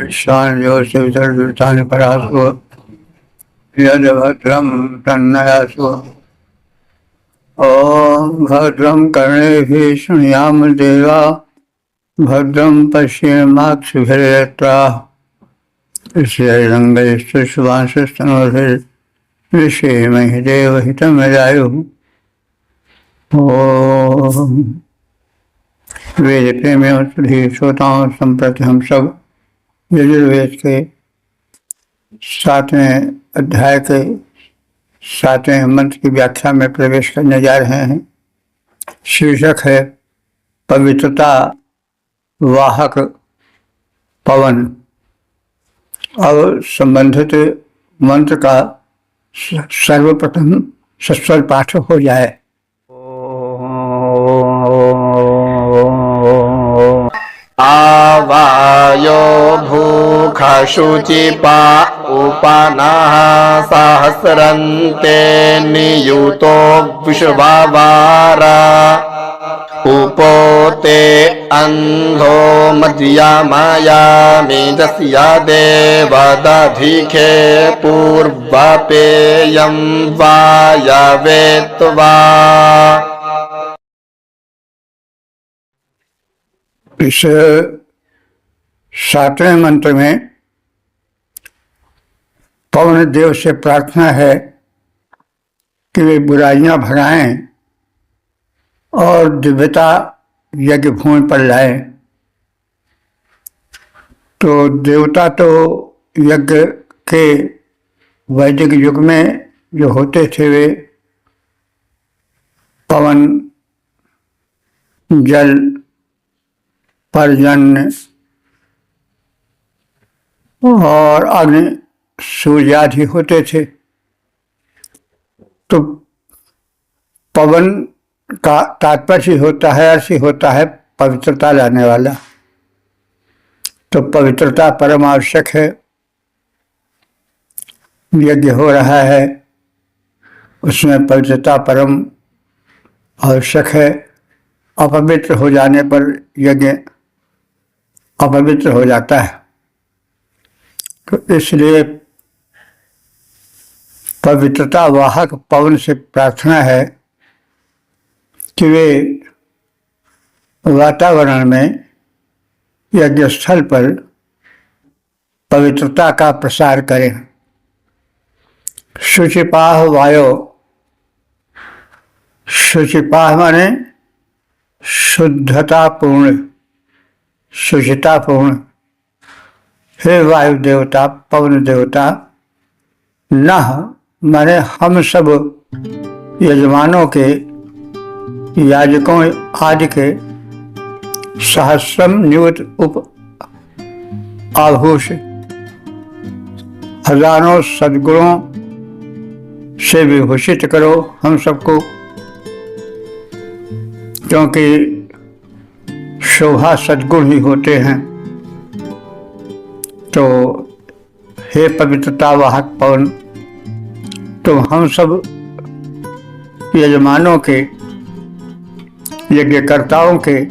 ईशान्योऽस्ति परासु यद्भद्रं तन्नयासु। ॐ भद्रं कर्णेभिः शृणुयाम देवा भद्रं पश्येमाक्षभिर्यत्राः स्थिरैरङ्गैस्तुष्टुवांशस्तनोभिर्विषेमहि देवहितमजायुः। ॐ वेद प्रेमियों श्रोताओं संप्रति हम सब यजुर्वेद के 7वें अध्याय के 7वें मंत्र की व्याख्या में प्रवेश करने जा रहे हैं। शीर्षक है पवित्रता वाहक पवन। अब संबंधित मंत्र का सर्वप्रथम सस्वर पाठ हो जाए। आवायो भूखशुचिपा उपनः सहस्रन्ते नियुतो विश्ववारा उपोते अन्धो मध्यमयामिदस्या देवदधिखे पूर्वपेयं वायवेत्वा। इस 7वें मंत्र में पवन देव से प्रार्थना है कि वे बुराइयां भगाएं और दिव्यता यज्ञ भूमि पर लाएं। तो देवता तो यज्ञ के वैदिक युग में जो होते थे वे पवन, जल, पर्जन्य और अग्नि, सूर्यादि होते थे। तो पवन का तात्पर्य होता है, अर्थ होता है पवित्रता लाने वाला। तो पवित्रता परम आवश्यक है। यज्ञ हो रहा है उसमें पवित्रता परम आवश्यक है। अपवित्र हो जाने पर यज्ञ अपवित्र हो जाता है। तो इसलिए पवित्रता वाहक पवन से प्रार्थना है कि वे वातावरण में, यज्ञ स्थल पर पवित्रता का प्रसार करें। शुचिपाह वायो, शुचिपाह माने शुद्धतापूर्ण, शुचितापूर्ण। हे वायु देवता, पवन देवता, नः माने हम सब यजमानों के, याजकों आदि के, सहस्रम नियुत उप आभूष, हजारों सद्गुणों से विभूषित करो हम सबको, क्योंकि शोभा सद्गुण ही होते हैं। तो हे पवित्रता वाहक पवन, तुम हम सब यजमानों के, यज्ञकर्ताओं के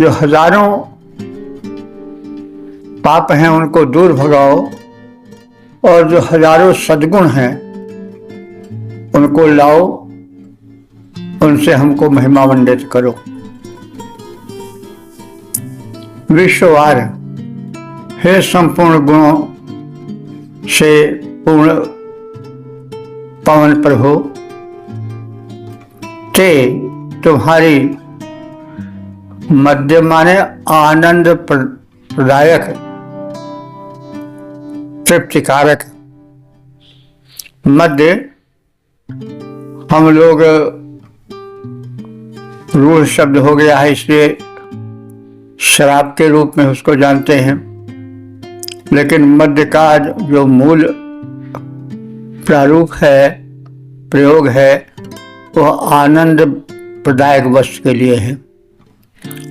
जो हजारों पाप हैं उनको दूर भगाओ, और जो हजारों सद्गुण हैं उनको लाओ, उनसे हमको महिमामंडित करो। विश्ववार, हे संपूर्ण गुणों से पूर्ण पवन प्रभु, ते तुम्हारी मध्य माने आनंद प्रदायक, तृप्तिकारक। मध्य हम लोग रूढ़ शब्द हो गया है, इसलिए शराब के रूप में उसको जानते हैं। लेकिन मध्य का जो मूल प्रारूप है, प्रयोग है, वह आनंद प्रदायक वस्तु के लिए है।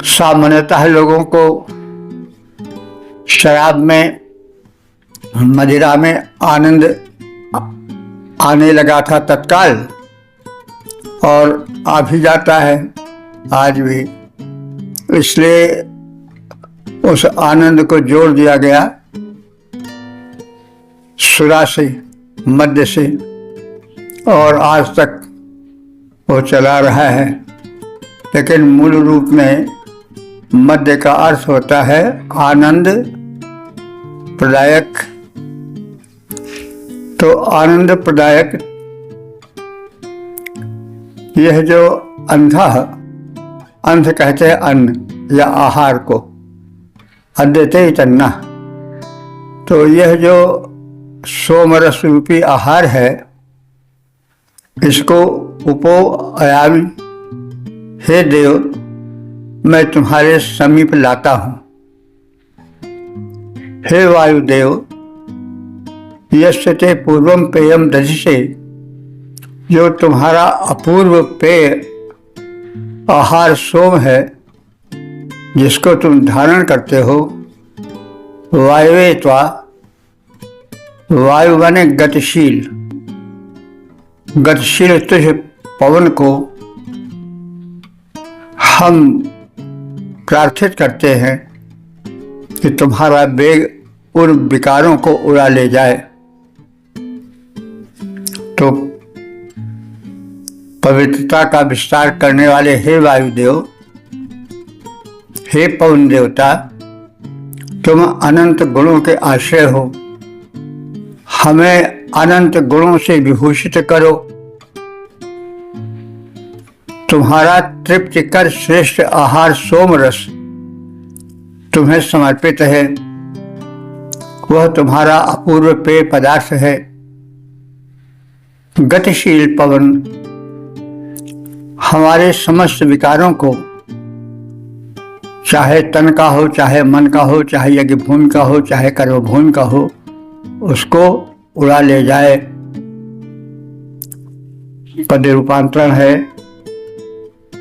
सामान्यतः लोगों को शराब में मदिरा में आनंद आने लगा था तत्काल, और आ भी जाता है आज भी। इसलिए उस आनंद को जोड़ दिया गया सुरा से, मध्य से, और आज तक वो चला रहा है। लेकिन मूल रूप में मध्य का अर्थ होता है आनंद प्रदायक। तो आनंद प्रदायक यह जो अंधा, अंध कहते हैं अन्न या आहार को, अद्यते तन्ना। तो यह जो सोमरस रूपी आहार है, इसको उपो अयामि, हे देव मैं तुम्हारे समीप लाता हूं। हे वायुदेव, यस्य ते पूर्वम पेयम दधिसे, जो तुम्हारा अपूर्व पेय आहार सोम है, जिसको तुम धारण करते हो, वायुवे त्वा, वायु बने गतिशील, गतिशील तुझ पवन को हम प्रार्थित करते हैं कि तुम्हारा वेग उन विकारों को उड़ा ले जाए। तो पवित्रता का विस्तार करने वाले हे वायुदेव, हे पवन देवता, तुम अनंत गुणों के आश्रय हो, हमें अनंत गुणों से विभूषित करो। तुम्हारा तृप्तिकर श्रेष्ठ आहार सोमरस तुम्हें समर्पित है, वह तुम्हारा अपूर्व पेय पदार्थ है। गतिशील पवन हमारे समस्त विकारों को, चाहे तन का हो, चाहे मन का हो, चाहे यज्ञ भूमि का हो, चाहे कर्म भूमि का हो, उसको उड़ा ले जाए। पद रूपांतरण है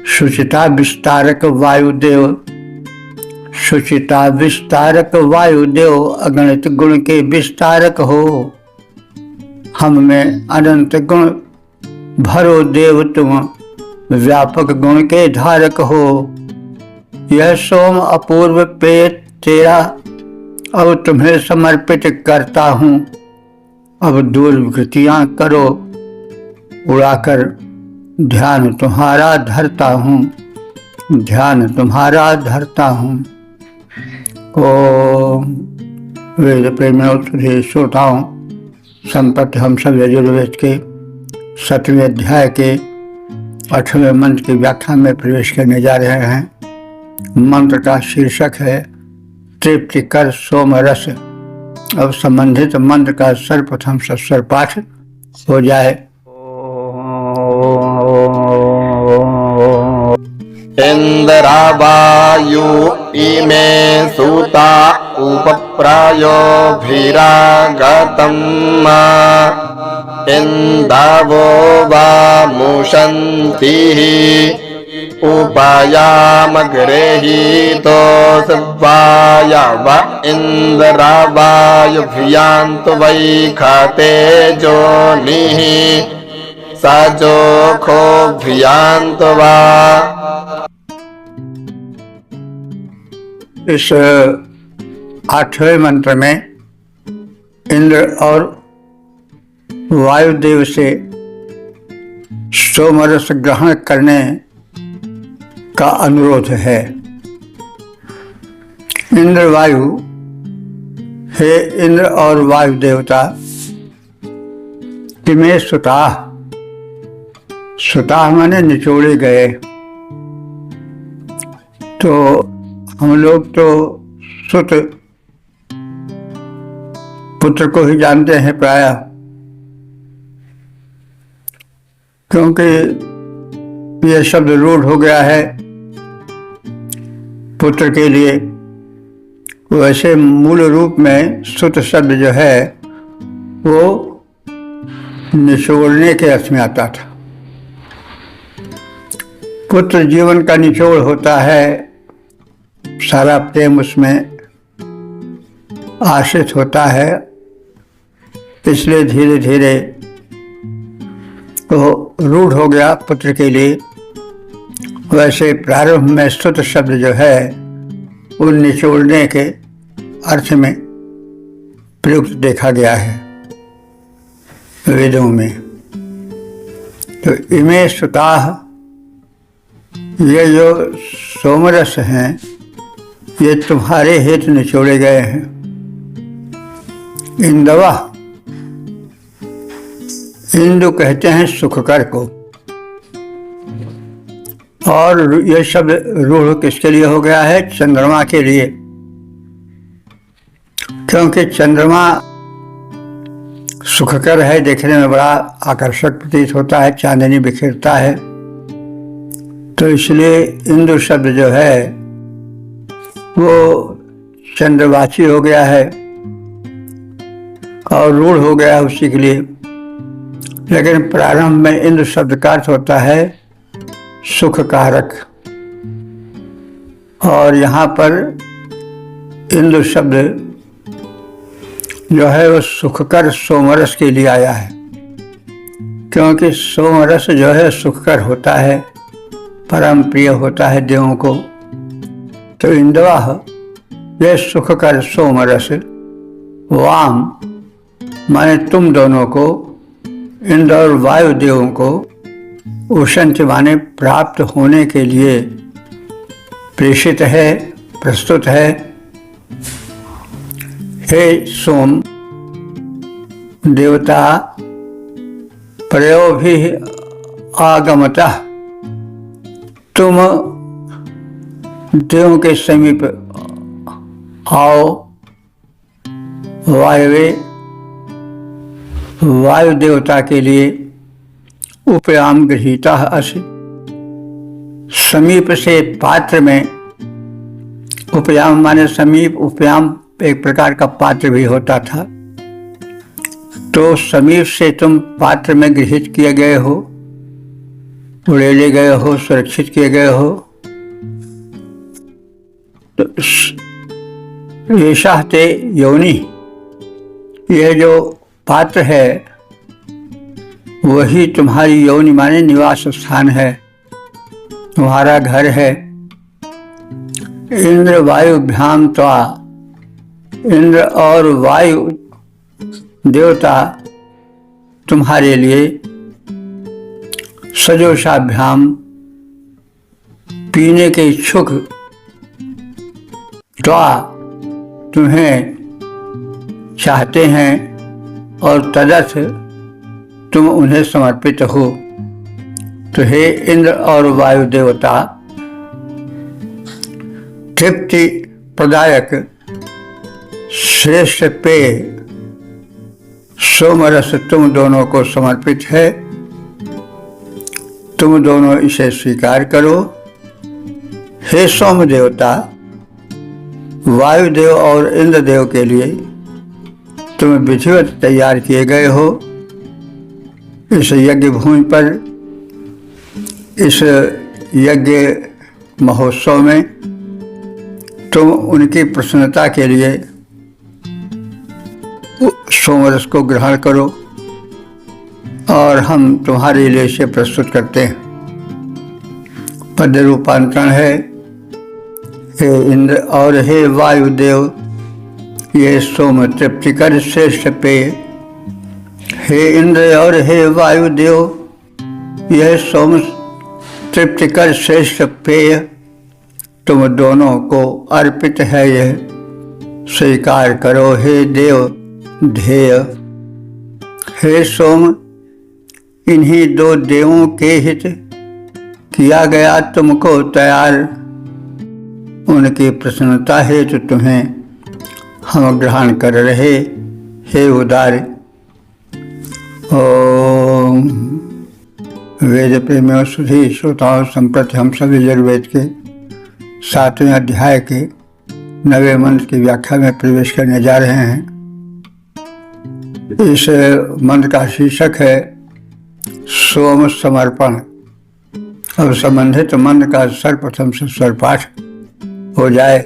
शुचिता विस्तारक वायुदेव, शुचिता विस्तारक वायुदेव, अगणित गुण के विस्तारक हो, हम में अनंत गुण भरो देव तुम, व्यापक गुण के धारक हो। यह सोम अपूर्व पेय तेरा अब तुम्हें समर्पित करता हूँ। अब दुर्गतियाँ करो, उड़ाकर ध्यान तुम्हारा धरता हूँ, ध्यान तुम्हारा धरता हूँ। ओम वेद प्रेमियों तुझे श्रोताओं, संप्रति हम सब यजुर्वेद के 7वें अध्याय के 8वें मंत्र की व्याख्या में प्रवेश करने जा रहे हैं। मंत्र का शीर्षक है तृप्तिकर सोमरस। अब संबंधित मंत्र का सर्वप्रथम सस्वर पाठ हो जाए। इंद्रावायु इमे सूता उपप्रायो भीरागतम् इंदावो वा मुषन्ति उपायामग्रेहीतो वायव इंद्रावायुभियान्तु वै खाते जोनिः सजोखोभियान्तु वा। इस 8वें मंत्र में इंद्र और वायुदेव से सोमरस ग्रहण करने का अनुरोध है। इंद्र वायु, हे इंद्र और वायु देवता, तिमे सुता, सुता माने निचोड़े गए। तो हम लोग तो सुत पुत्र को ही जानते हैं प्रायः, क्योंकि यह शब्द रूढ़ हो गया है पुत्र के लिए। वैसे मूल रूप में सुत शब्द जो है वो निचोड़ने के अर्थ में आता था। पुत्र जीवन का निचोड़ होता है, सारा प्रेम उसमें आश्रित होता है इसलिए धीरे धीरे तो रूढ़ हो गया पुत्र के लिए। वैसे प्रारंभ में स्तुत शब्द जो है वो निचोड़ने के अर्थ में प्रयुक्त देखा गया है वेदों में। तो इमे स्तुताः, ये जो सोमरस हैं ये तुम्हारे हेतु निचोड़े गए हैं। इंदवा, इंदु कहते हैं सुखकर को, और ये शब्द रूढ़ किसके लिए हो गया है? चंद्रमा के लिए, क्योंकि चंद्रमा सुखकर है, देखने में बड़ा आकर्षक प्रतीत होता है, चांदनी बिखेरता है। तो इसलिए इंदु शब्द जो है वो चंद्रवाची हो गया है और रूढ़ हो गया है उसी के लिए। लेकिन प्रारंभ में इंद्र शब्द का अर्थ होता है सुख कारक, और यहाँ पर इंद्र शब्द जो है वो सुखकर सोमरस के लिए आया है, क्योंकि सोमरस जो है सुखकर होता है, परम प्रिय होता है देवों को। तो इंदवा ये सुखकर सोमरस, वाम माने तुम दोनों को, इंद्र और वायु देवों को, उषंत माने प्राप्त होने के लिए प्रेषित है, प्रस्तुत है। हे सोम देवता, प्रयोभि आगमतः, तुम देवों के समीप आओ। वायवे, वायु देवता के लिए उपयाम गृहीता असि, समीप से पात्र में, उपयाम माने समीप, उपयाम एक प्रकार का पात्र भी होता था। तो समीप से तुम पात्र में गृहीत किए गए हो, उड़ेले गए हो, सुरक्षित किए गए हो। तो ऐसा ते योनि, यह जो पात्र है वही तुम्हारी योनि माने निवास स्थान है, तुम्हारा घर है। इंद्र वायु भ्याम त्वा, इंद्र और वायु देवता तुम्हारे लिए सजोषाभ्याम पीने के इच्छुक, त्वा तुम्हें चाहते हैं, और तदर्थ तुम उन्हें समर्पित हो। तो हे इंद्र और वायु देवता, तृप्ति प्रदायक श्रेष्ठ पेय सोमरस तुम दोनों को समर्पित है, तुम दोनों इसे स्वीकार करो। हे सोम देवता, वायुदेव और इंद्रदेव के लिए तुम विधिवत तैयार किए गए हो। इस यज्ञ भूमि पर, इस यज्ञ महोत्सव में तुम उनकी प्रसन्नता के लिए सोमरस को ग्रहण करो, और हम तुम्हारे लिए इसे प्रस्तुत करते हैं। पद्य रूपांतरण है, हे इंद्र और हे वायुदेव, ये सोम तृप्तिकर श्रेष्ठ पेय। हे इंद्र और हे वायुदेव, यह सोम तृप्तिकर श्रेष्ठ पेय तुम दोनों को अर्पित है, यह स्वीकार करो। हे देव ध्येय, हे सोम, इन्हीं दो देवों के हित किया गया तुमको तैयार, उनकी प्रसन्नता हेतु तुम्हें हम ग्रहण कर रहे। हे उदार, ओम। वेद प्रेमियों सुधी श्रोताओं, संप्रति हम सभी यजुर्वेद के 7वें अध्याय के 9वें मंत्र की व्याख्या में प्रवेश करने जा रहे हैं। इस मंत्र का शीर्षक है सोम समर्पण। अब संबंधित मंत्र का सर्वप्रथम से स्वर पाठ हो जाए।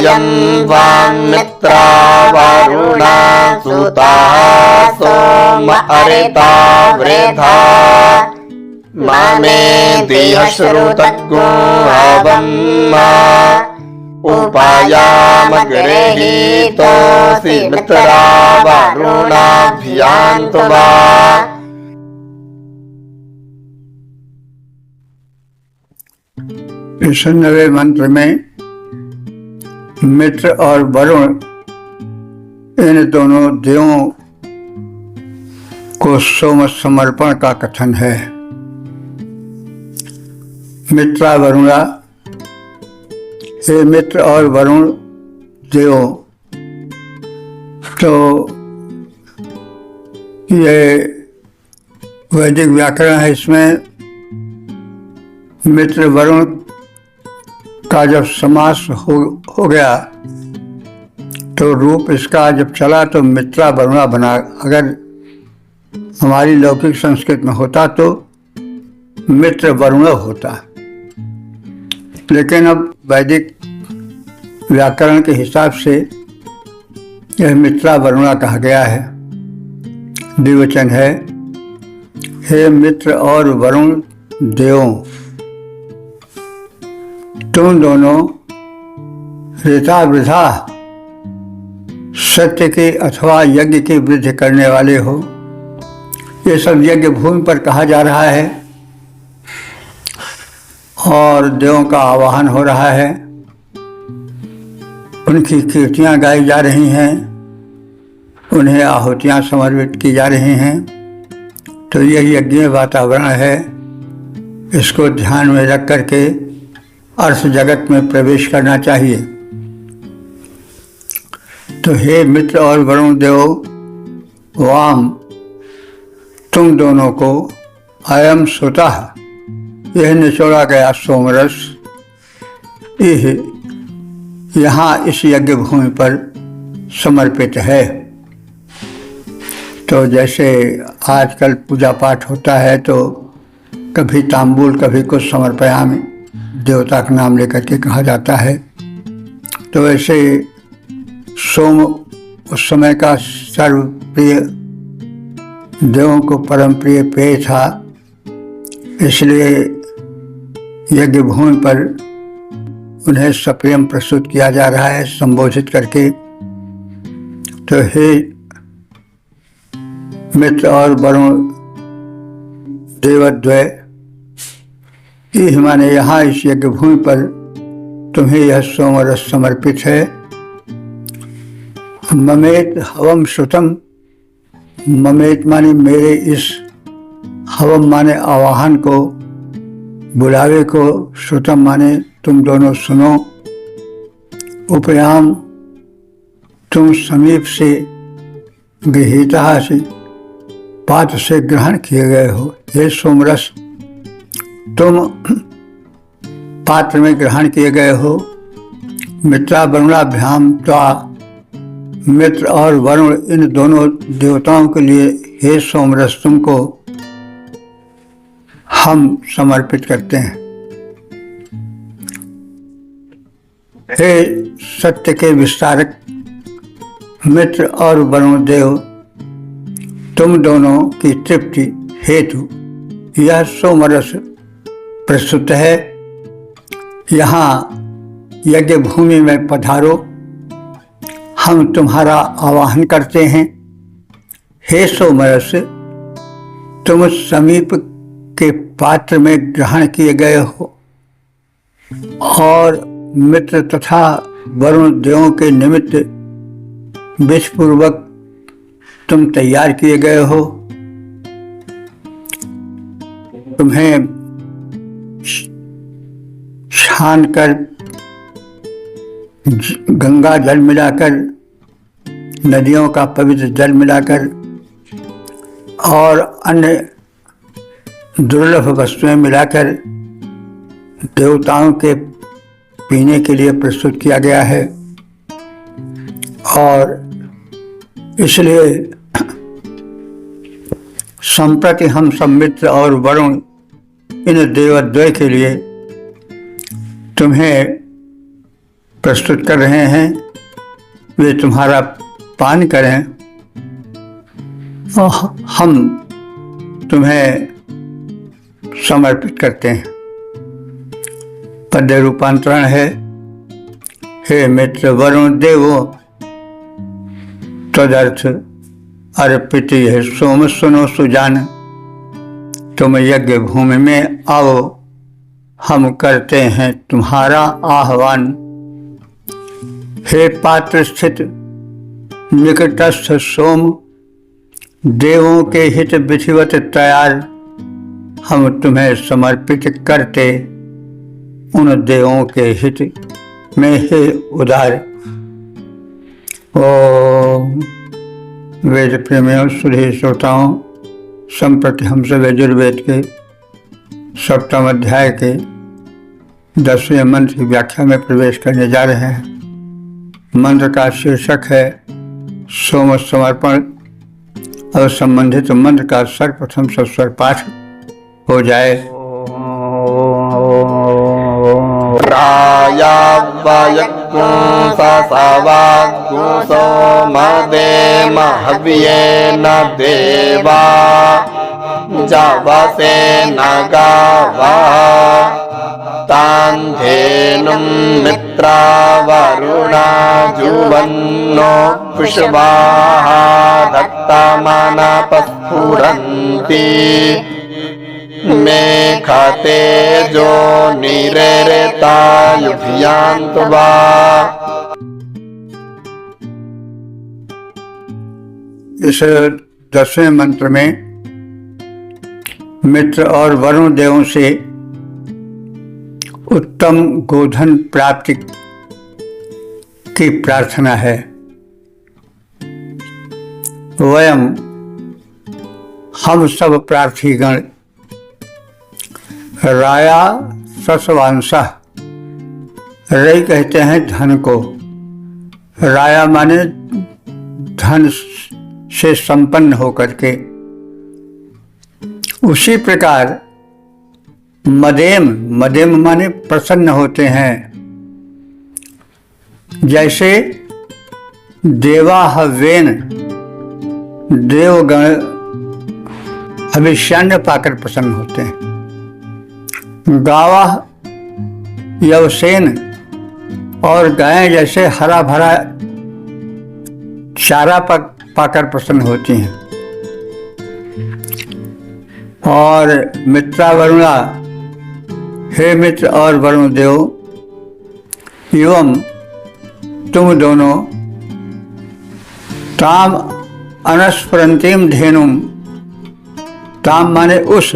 अयं वान्मित्रा वरुणा सुताः सोम अरिता वृथा मामेतिह श्रुतग्गो हवं मा उपायाम गृहीतोऽसि मित्रा वरुणाभ्यान्तु वा। इस 9वें मंत्र में मित्र और वरुण इन दोनों देवों को सोम समर्पण का कथन है। मित्रा वरुणा, हे मित्र और वरुण देवों, तो ये वैदिक व्याकरण है। इसमें मित्र वरुण का जब समास हो गया तो रूप इसका जब चला तो मित्रा वरुणा बना। अगर हमारी लौकिक संस्कृत में होता तो मित्र वरुण होता, लेकिन अब वैदिक व्याकरण के हिसाब से यह मित्रा वरुणा कहा गया है। द्विवचन है। हे मित्र और वरुण देवों, तुम दोनों ऋता वृथा सत्य के अथवा यज्ञ की वृद्धि करने वाले हो। ये सब यज्ञ भूमि पर कहा जा रहा है और देवों का आवाहन हो रहा है, उनकी कीर्तियाँ गाई जा रही हैं, उन्हें आहुतियाँ समर्पित की जा रही हैं। तो यह यज्ञीय वातावरण है। इसको ध्यान में रख करके अर्थ जगत में प्रवेश करना चाहिए। तो हे मित्र और वरुण देव, वाम तुम दोनों को अयम सुतः, यह निचोड़ा गया सोमरस, यह यहाँ इस यज्ञ भूमि पर समर्पित है। तो जैसे आजकल पूजा पाठ होता है तो कभी तांबूल कभी कुछ समर्पयामि, देवता का नाम लेकर के कहा जाता है। तो ऐसे सोम उस समय का सर्वप्रिय, देवों को परम प्रिय पेय था, इसलिए यज्ञ भूमि पर उन्हें सप्रियम प्रस्तुत किया जा रहा है संबोधित करके। तो हे मित्र और वरुण देवद्वय, यह माने यहाँ इस यज्ञ भूमि पर तुम्हें यह सोमरस समर्पित है। ममेत हवम श्रुतम, ममेत माने मेरे इस, हवम माने आवाहन को, बुलावे को, श्रुतम माने तुम दोनों सुनो, उपयाम तुम समीप से, गृहीता से पात्र से ग्रहण किए गए हो। हे सोमरस, तुम पात्र में ग्रहण किए गए हो। मित्रा वरुणाभ्याम त्वा, मित्र और वरुण इन दोनों देवताओं के लिए हे सोमरस तुमको हम समर्पित करते हैं। हे सत्य के विस्तारक मित्र और वरुण देव, तुम दोनों की तृप्ति हेतु यह सोमरस प्रस्तुत है। यहाँ यज्ञ भूमि में पधारो, हम तुम्हारा आवाहन करते हैं। हे सोमरस, तुम समीप के पात्र में ग्रहण किए गए हो और मित्र तथा वरुण देवों के निमित्त विधिपूर्वक तुम तैयार किए गए हो। तुम्हें छान कर गंगा जल मिलाकर, नदियों का पवित्र जल मिलाकर और अन्य दुर्लभ वस्तुएं मिलाकर देवताओं के पीने के लिए प्रस्तुत किया गया है। और इसलिए संप्रति हम सब मित्र और वरुण इन देवद्वय के लिए तुम्हें प्रस्तुत कर रहे हैं वे तुम्हारा पान करें और हम तुम्हें समर्पित करते हैं। पद्य रूपांतरण है। हे मित्र वरुण देवो तदर्थ अर्पित है सोम सुनो सुजान। तुम यज्ञ भूमि में आओ, हम करते हैं तुम्हारा आह्वान। हे पात्र स्थित निकटस्थ सोम, देवों के हित विधिवत तैयार हम तुम्हें समर्पित करते उन देवों के हित में हे उदार। ओम वेद प्रेमियों सुधे श्रोताओं, संप्रति हम सब यजुर्वेद के 7वें अध्याय के 10वें मंत्र की व्याख्या में प्रवेश करने जा रहे हैं। मंत्र का शीर्षक है सोम समर्पण और संबंधित मंत्र का सर्वप्रथम सस्वर पाठ हो जाए। सोमदेम हव्येन देवा जावसे न गावा तान्धेनुं मित्रा वरुणा जुवन्नो पुष्पाः धत्तामानापः स्फुरन्ति मेघते जो निरेरेता युभियान्तु वा। इस 10वें मंत्र में मित्र और वरुण देवों से उत्तम गोधन प्राप्ति की प्रार्थना है। वयम हम सब प्रार्थीगण राया सस्वांशः, रई कहते हैं धन को। राया माने धन से संपन्न होकर के। उसी प्रकार मदेम, मदेम माने प्रसन्न होते हैं। जैसे देवाहवेन, देवगण अभिषान्य पाकर प्रसन्न होते हैं। गावा यवसेन, और गायें जैसे हरा भरा चारा पाकर प्रसन्न होती हैं। और मित्रा वरुणा, हे मित्र और वरुण देव, एवं तुम दोनों ताम अनस्फुरंतीम धेनुम, ताम माने उस,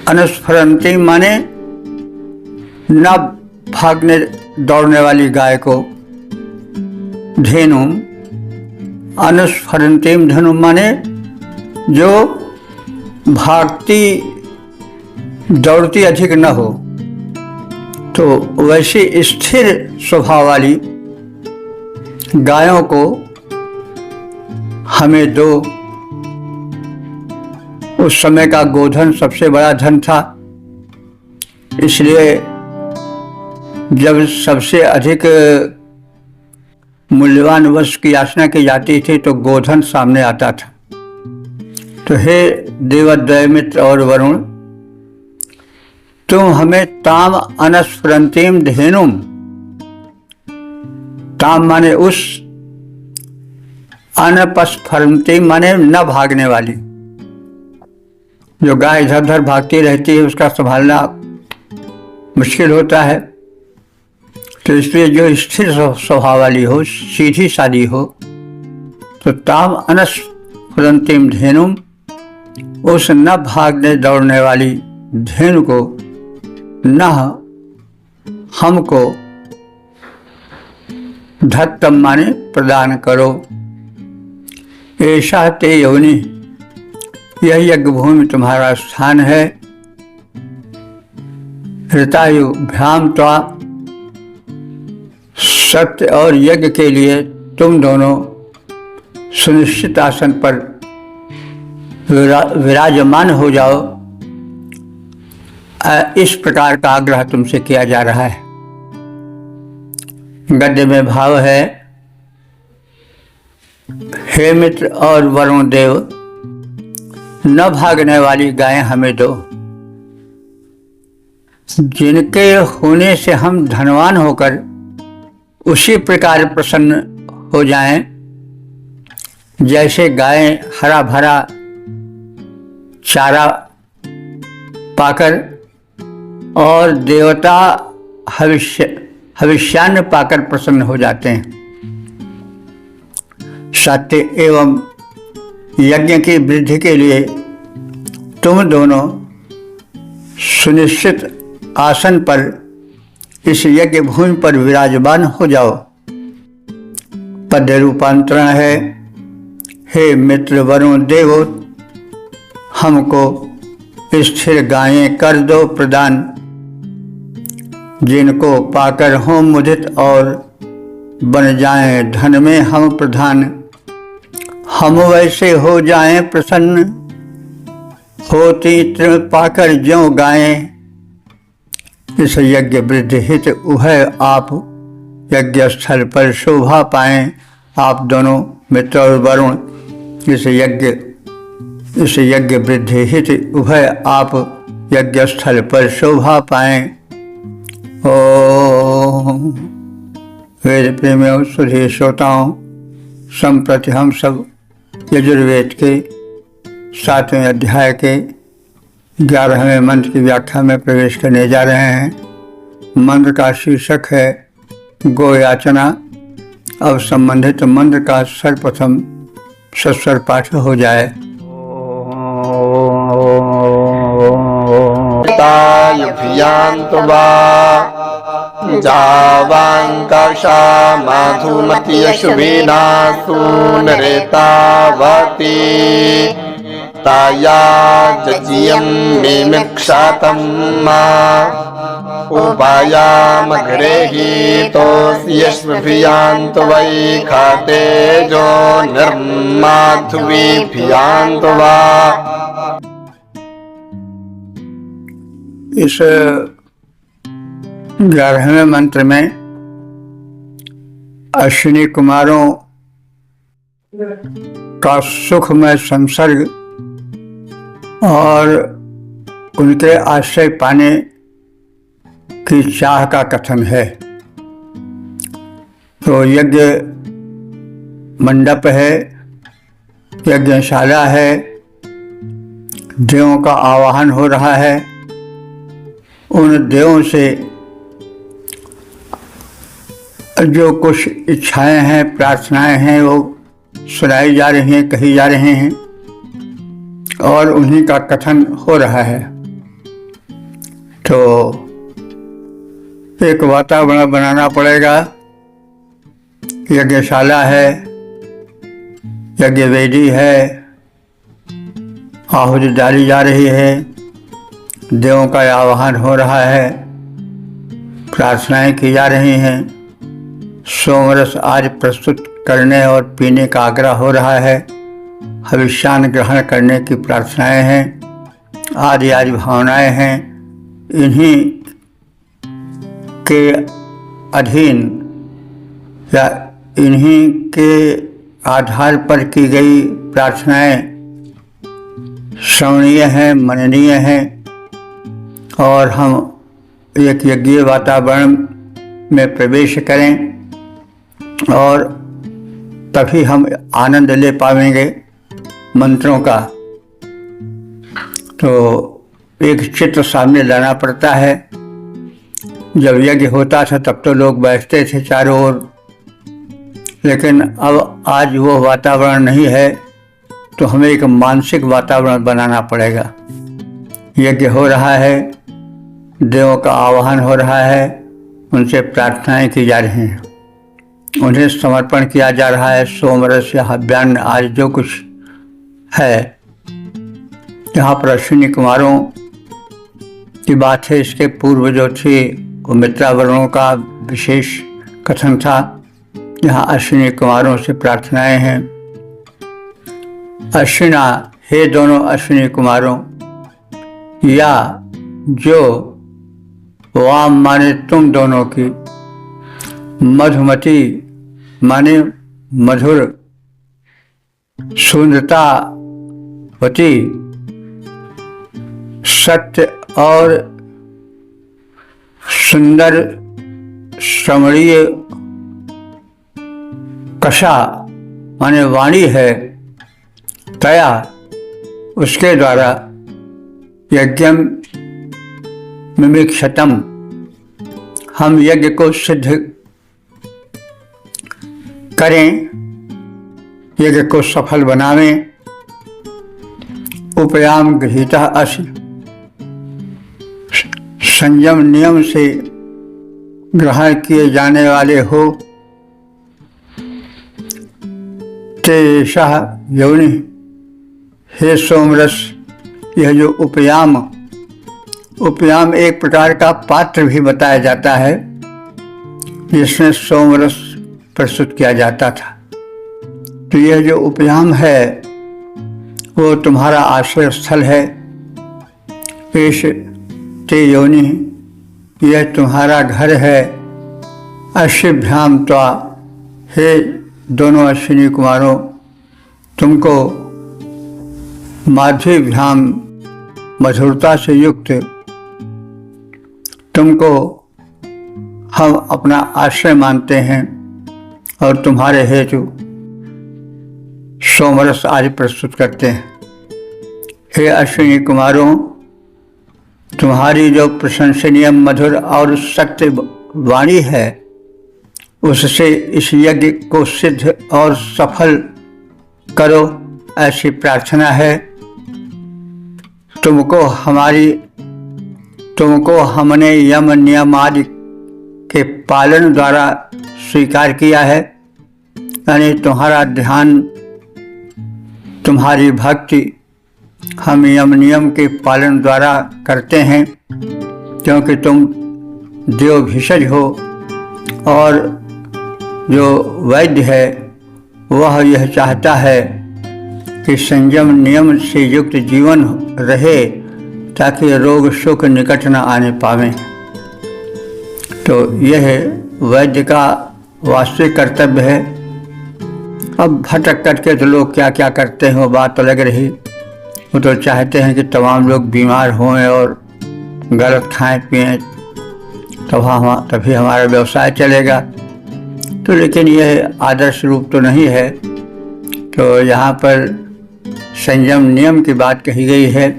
अनस्फुरंतीम माने न भागने दौड़ने वाली गाय को, धेनुम अनुस्फुरंतीम धनु माने जो भागती दौड़ती अधिक न हो। तो वैसी स्थिर स्वभाव वाली गायों को हमें दो। उस समय का गोधन सबसे बड़ा धन था, इसलिए जब सबसे अधिक मूल्यवान वस्तु की याचना की जाती थी तो गोधन सामने आता था। तो हे देवद्वय मित्र और वरुण, तुम हमें ताम अनस्फुरंतीम धेनुम, ताम माने उस, अनपस्फुरंतीम माने न भागने वाली। जो गाय इधर उधर भागती रहती है उसका संभालना मुश्किल होता है। तो इसलिए जो स्थिर स्वभाव वाली हो, सीधी सादी हो, तो ताम अनस्फुरंतीम धेनुम, उस न भागने दौड़ने वाली धेनु को न हमको धत्तम माने प्रदान करो। ऐसा ते योनि, यह यज्ञ भूमि तुम्हारा स्थान है। ऋतायु भ्याम त्वा, सत्य और यज्ञ के लिए तुम दोनों सुनिश्चित आसन पर विराजमान हो जाओ, इस प्रकार का आग्रह तुमसे किया जा रहा है। गद्य में भाव है, हे मित्र और वरुण देव, न भागने वाली गायें हमें दो, जिनके होने से हम धनवान होकर उसी प्रकार प्रसन्न हो जाएं, जैसे गायें हरा भरा चारा पाकर और देवता हविष्यान्न पाकर प्रसन्न हो जाते हैं। सत्य एवं यज्ञ की वृद्धि के लिए तुम दोनों सुनिश्चित आसन पर इस यज्ञ भूमि पर विराजमान हो जाओ। पद्य रूपांतरण है, हे मित्र वरुण देव, हमको स्थिर गायें कर दो प्रदान, जिनको पाकर हों मुदित और बन जाएं धन में हम प्रधान। हम वैसे हो जाएं प्रसन्न, होती तृण पाकर ज्यों गायें। इस यज्ञ वृद्धि हित उभय आप यज्ञ स्थल पर शोभा पाएं। आप दोनों मित्र और वरुण इस यज्ञ वृद्धि हित उभय आप यज्ञ स्थल पर शोभा पाएं। ओम। वेद प्रेमियों, सुधी श्रोताओं, संप्रति हम सब यजुर्वेद के 7वें अध्याय के 11वें मंत्र की व्याख्या में प्रवेश करने जा रहे हैं। मंत्र का शीर्षक है गो याचना। अब संबंधित मंत्र का सर्वप्रथम सस्वर पाठ हो जाए। जावांकर्षा मधुमती शुभिना सूनरेतावती ताया जजियं मिमिक्षातं मा उपायामग्रेहि तोऽस्यश्वभियान्तु वै खातेजो निर्माधुविभियान्तु वा। इस 11वें मंत्र में अश्विनी कुमारों का सुखमय संसर्ग और उनके आश्रय पाने की चाह का कथन है। तो यज्ञ मंडप है, यज्ञशाला है, देवों का आवाहन हो रहा है। उन देवों से जो कुछ इच्छाएं हैं, प्रार्थनाएं हैं, वो सुनाई जा रही हैं, कही जा रहे हैं और उन्हीं का कथन हो रहा है। तो एक वातावरण बनाना पड़ेगा। यज्ञशाला है, यज्ञ वेदी है, आहुति डाली जा रही है, देवों का आवाहन हो रहा है, प्रार्थनाएं की जा रही हैं, सोमरस आज प्रस्तुत करने और पीने का आग्रह हो रहा है, हविष्यान्न ग्रहण करने की प्रार्थनाएं हैं, आदि आदि भावनाएं हैं। इन्हीं के अधीन या इन्हीं के आधार पर की गई प्रार्थनाएं श्रवणीय हैं, मननीय हैं और हम एक यज्ञीय वातावरण में प्रवेश करें और तभी हम आनंद ले पाएंगे मंत्रों का। तो एक चित्र सामने लाना पड़ता है। जब यज्ञ होता था तब तो लोग बैठते थे चारों ओर, लेकिन अब आज वो वातावरण नहीं है, तो हमें एक मानसिक वातावरण बनाना पड़ेगा। यज्ञ हो रहा है, देवों का आवाहन हो रहा है, उनसे प्रार्थनाएं की जा रही हैं, उन्हें समर्पण किया जा रहा है। सोमरस या हव्यान्न आज जो कुछ है, यहाँ पर अश्विनी कुमारों की बात है। इसके पूर्व जो थी वो मित्रावरणों का विशेष कथन था। यहाँ अश्विनी कुमारों से प्रार्थनाएं हैं। अश्विना, हे दोनों अश्विनी कुमारों, या जो वाम माने तुम दोनों की, मधुमती माने मधुर, सुंदरतावती, सत्य और सुंदर श्रमणीय कषा माने वाणी है, तया उसके द्वारा यज्ञम मिमिक्षतम हम यज्ञ को सिद्ध करें, यज्ञ को सफल बनावें। उपयाम गृहीता अस्य संयम नियम से ग्रहण किए जाने वाले हो। तेषः योनि हे सोमरस, यह जो उपयाम एक प्रकार का पात्र भी बताया जाता है जिसमें सोमरस प्रस्तुत किया जाता था। तो यह जो उपयाम है वो तुम्हारा आश्रय स्थल है। पेश ते योनि, यह तुम्हारा घर है। अश्विभ्याम त्वा, हे दोनों अश्विनी कुमारों, तुमको माधुर्यभ्याम मधुरता से युक्त तुमको हम अपना आश्रय मानते हैं और तुम्हारे हेतु सोमरस आदि प्रस्तुत करते हैं। हे अश्विनी कुमारों, तुम्हारी जो प्रशंसनीय मधुर और सत्य वाणी है उससे इस यज्ञ को सिद्ध और सफल करो, ऐसी प्रार्थना है। तुमको हमने यम नियम आदि के पालन द्वारा स्वीकार किया है, यानी तुम्हारा ध्यान, तुम्हारी भक्ति हम यम नियम के पालन द्वारा करते हैं, क्योंकि तुम देव भिषज हो और जो वैद्य है वह यह चाहता है कि संयम नियम से युक्त जीवन रहे ताकि रोग शोक निकट न आने पावें। तो यह वैद्य का वास्तविक कर्तव्य है। अब भटक करके तो लोग क्या क्या करते हैं वो बात अलग रही। वो तो चाहते हैं कि तमाम लोग बीमार हों और गलत खाएं पिएं, तभी हमारा व्यवसाय चलेगा। तो लेकिन यह आदर्श रूप तो नहीं है। तो यहाँ पर संयम नियम की बात कही गई है,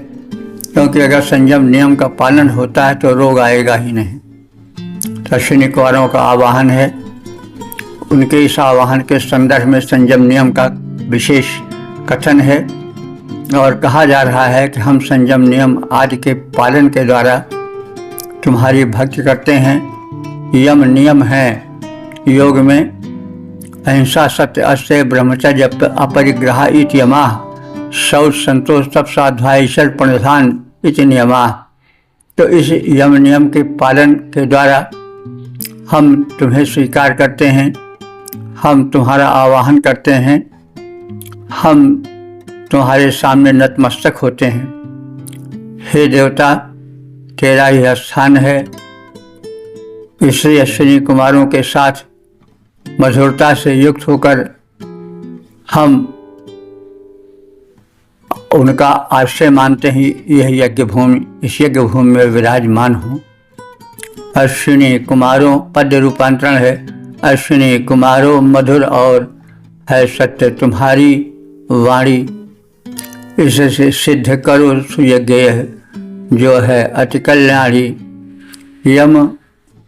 क्योंकि अगर संयम नियम का पालन होता है तो रोग आएगा ही नहीं। तो अश्विनी कुमारों का आवाहन है, उनके इस आवाहन के संदर्भ में संयम नियम का विशेष कथन है और कहा जा रहा है कि हम संयम नियम आदि के पालन के द्वारा तुम्हारी भक्ति करते हैं। यम नियम है योग में अहिंसा सत्य अस्तेय ब्रह्मचर्य अपरिग्रह इति यमाः, शौच संतोष तप साध्वाय ईश्वर प्रणिधान इति नियमाः। तो इस यम नियम के पालन के द्वारा हम तुम्हें स्वीकार करते हैं, हम तुम्हारा आवाहन करते हैं, हम तुम्हारे सामने नतमस्तक होते हैं। हे देवता, तेरा यह स्थान है। इसलिए अश्विनी कुमारों के साथ मधुरता से युक्त होकर हम उनका आश्रय मानते हैं। यह यज्ञ भूमि, इस यज्ञ भूमि में विराजमान हूँ। अश्विनी कुमारों पद्य रूपांतरण है। अश्विनी कुमारों मधुर और है सत्य तुम्हारी वाणी, इससे सिद्ध करो सुयज्ञ जो है अति कल्याणी। यम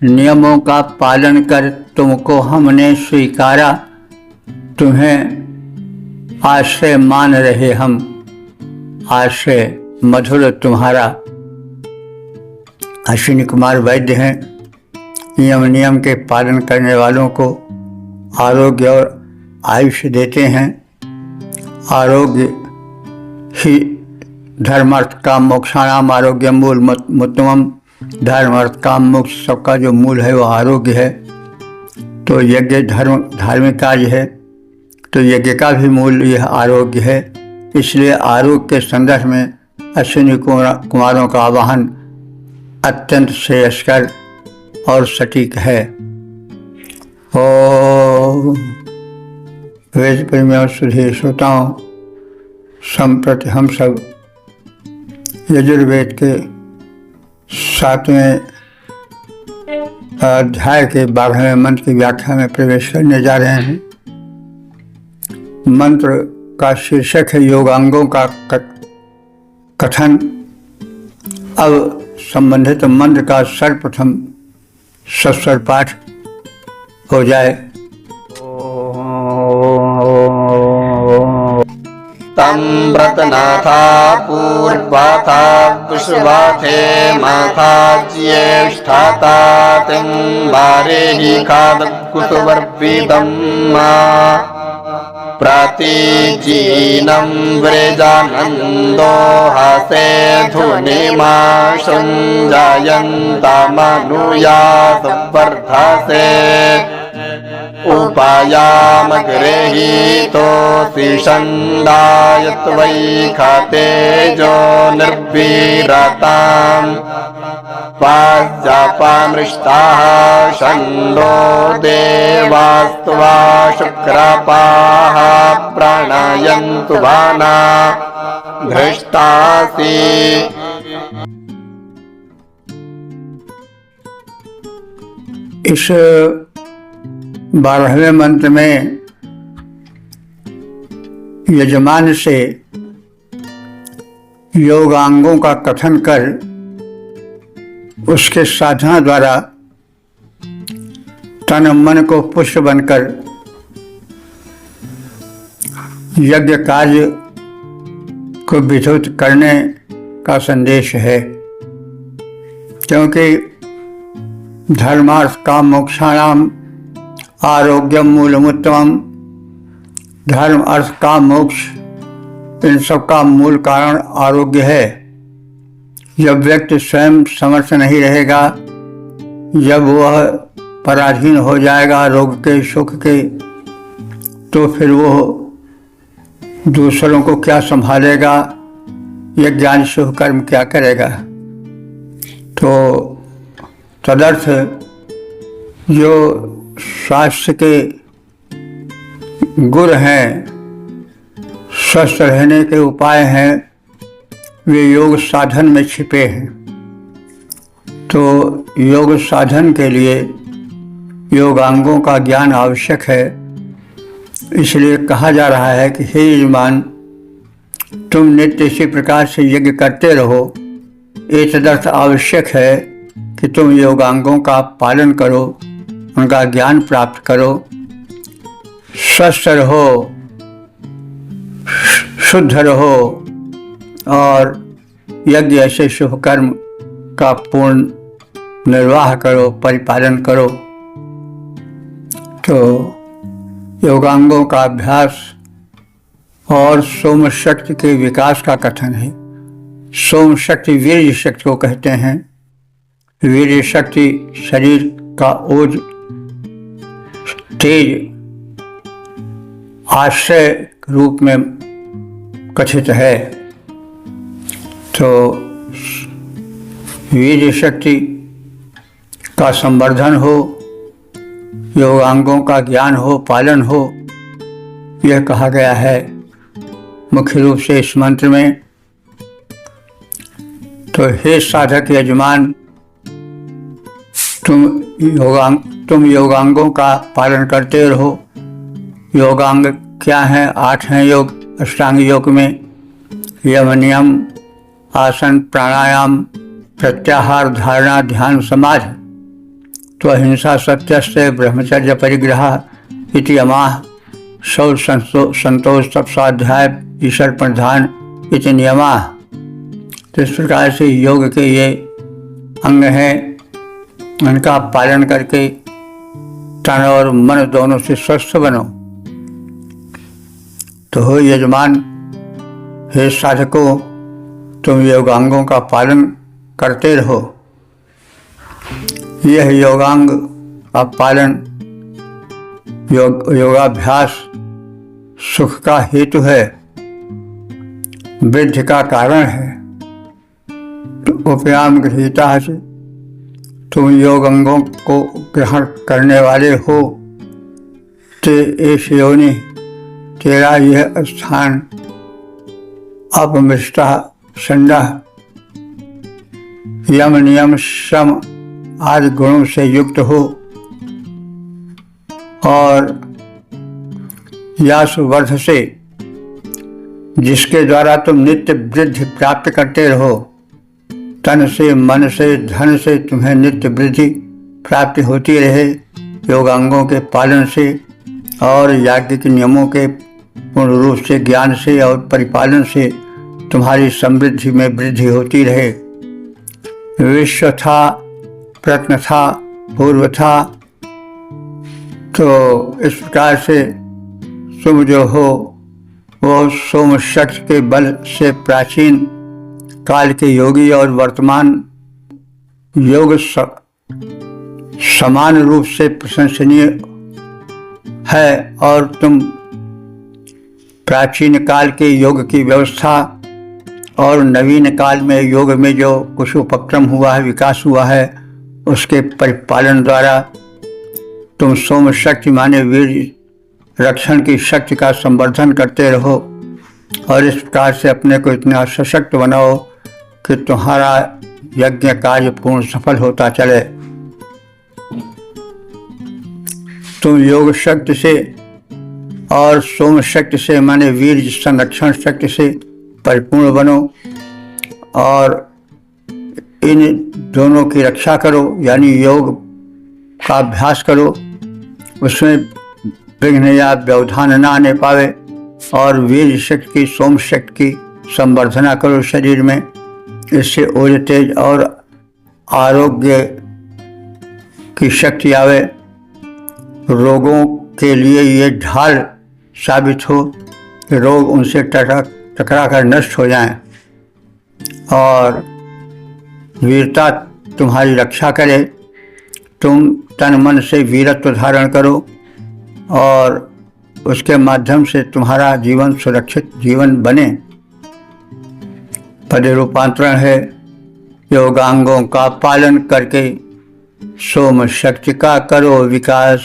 नियमों का पालन कर तुमको हमने स्वीकारा, तुम्हें आश्रय मान रहे हम। आश्रय मधुर तुम्हारा। अश्विनी कुमार वैद्य हैं। यम नियम के पालन करने वालों को आरोग्य और आयुष्य देते हैं। आरोग्य ही धर्म अर्थ काम मोक्षाणाम आरोग्य मूल मुत्तमम। धर्म अर्थ काम मोक्ष सबका जो मूल है वो आरोग्य है। तो यज्ञ धार्मिक कार्य है, तो यज्ञ का भी मूल यह आरोग्य है। इसलिए आरोग्य के संदर्भ में अश्विनी कुमारों का आवाहन अत्यंत श्रेयस्कर और सटीक है। ओ वेद प्रेमियों सुधी श्रोताओं, संप्रति हम सब यजुर्वेद के 7वें अध्याय के 12वें मंत्र की व्याख्या में प्रवेश करने जा रहे हैं। मंत्र का शीर्षक है योगांगों का कथन। अब संबंधित मंत्र का सर्वप्रथम सस्वर पाठ हो जाए। तं व्रतनाथा पूर्वाथा विश्वाथे माथा ज्येष्ठाता तिं वारेहि खादकुसुवर्पितं मा प्रातिजीनं व्रजानन्दो हासे धुनिमा सञ्जायन्तामनुयात वर्धासे उपायामग्रहीतोऽसि छन्दाय त्वयि खातेजो निर्वीरताम् पाश्चापामृष्टाः छन्दो देवास्त्वा शुक्रपाः प्राणायन्तु वाना घृष्टासि। इस 12वें मंत्र में यजमान से योगांगों का कथन कर उसके साधना द्वारा तन मन को पुष्ट बनकर यज्ञ कार्य को विधुत करने का संदेश है। क्योंकि धर्मार्थ काम मोक्षाणाम आरोग्यम मूलमुत्तमम, धर्म अर्थ काम मोक्ष इन सब का मूल कारण आरोग्य है। जब व्यक्ति स्वयं समर्थ नहीं रहेगा, जब वह पराधीन हो जाएगा रोग के सुख के, तो फिर वो दूसरों को क्या संभालेगा, यह ज्ञान शुभ कर्म क्या करेगा। तो तदर्थ जो स्वास्थ्य के गुण हैं, स्वस्थ रहने के उपाय हैं, वे योग साधन में छिपे हैं। तो योग साधन के लिए योगांगों का ज्ञान आवश्यक है। इसलिए कहा जा रहा है कि हे यजमान, तुम नित्य इसी प्रकार से यज्ञ करते रहो। ये तदर्थ आवश्यक है कि तुम योगांगों का पालन करो, उनका ज्ञान प्राप्त करो, स्वस्थ रहो, शुद्ध रहो और यज्ञ ऐसे शुभ कर्म का पूर्ण निर्वाह करो, परिपालन करो। तो योगांगों का अभ्यास और सोम शक्ति के विकास का कथन है। सोम शक्ति वीर्य शक्ति को कहते हैं। वीर्य शक्ति शरीर का ओज तेज आश्रय रूप में कथित है। तो वीर्य शक्ति का संवर्धन हो, योगांगों का ज्ञान हो, पालन हो, यह कहा गया है मुख्य रूप से इस मंत्र में। तो हे साधक यजमान, तुम योगांगों का पालन करते रहो। योगांग क्या हैं? 8 हैं योग अष्टांग योग में। यम, नियम, आसन, प्राणायाम, प्रत्याहार, धारणा, ध्यान, समाधि। तो अहिंसा, सत्यस्य, ब्रह्मचर्य, परिग्रह इति यमाः, शौच, संतोष, तप, स्वाध्याय, ईश्वर प्रधान इति नियमाः। तो इस प्रकार से योग के ये अंग हैं, उनका पालन करके तन और मन दोनों से स्वस्थ बनो। तो हो यजमान, हे साधकों, तुम योगांगों का पालन करते रहो। यह योगांग का पालन, योगाभ्यास सुख का हेतु है, वृद्धि का कारण है। तो उपयाम गृहीता से तुम योगांगों को ग्रहण करने वाले हो, ते एष योनि, तेरा यह स्थान अपमृष्टा संडा यम नियम सम आदि गुणों से युक्त हो और यासुवर्ध से, जिसके द्वारा तुम नित्य वृद्धि प्राप्त करते रहो। तन से, मन से, धन से तुम्हें नित्य वृद्धि प्राप्ति होती रहे। योगांगों के पालन से और याज्ञिक नियमों के पूर्ण रूप से ज्ञान से और परिपालन से तुम्हारी समृद्धि में वृद्धि होती रहे। विश्व था, प्रत्न था, पूर्व था, तो इस प्रकार से तुम जो हो वो सोम शक्ति के बल से प्राचीन काल के योगी और वर्तमान योग समान रूप से प्रशंसनीय है। और तुम प्राचीन काल के योग की व्यवस्था और नवीन काल में योग में जो कुछ उपक्रम हुआ है, विकास हुआ है, उसके परिपालन द्वारा तुम सोम शक्ति माने वीर रक्षण की शक्ति का संवर्धन करते रहो और इस प्रकार से अपने को इतना सशक्त बनाओ कि तुम्हारा यज्ञ कार्य पूर्ण सफल होता चले। तुम योग शक्ति से और सोम शक्ति से माने वीर संरक्षण शक्ति से परिपूर्ण बनो और इन दोनों की रक्षा करो, यानी योग का अभ्यास करो, उसमें विघ्न या व्यवधान न आने पावे और वीर शक्ति की, सोम शक्ति की संवर्धना करो शरीर में। इससे ओज तेज और आरोग्य की शक्ति आवे। रोगों के लिए ये ढाल साबित हो कि रोग उनसे टकरा कर नष्ट हो जाएं और वीरता तुम्हारी रक्षा करे। तुम तन मन से वीरत्व धारण करो और उसके माध्यम से तुम्हारा जीवन सुरक्षित जीवन बने। पद रूपांतरण है, योगांगों का पालन करके सोम शक्ति का करो विकास।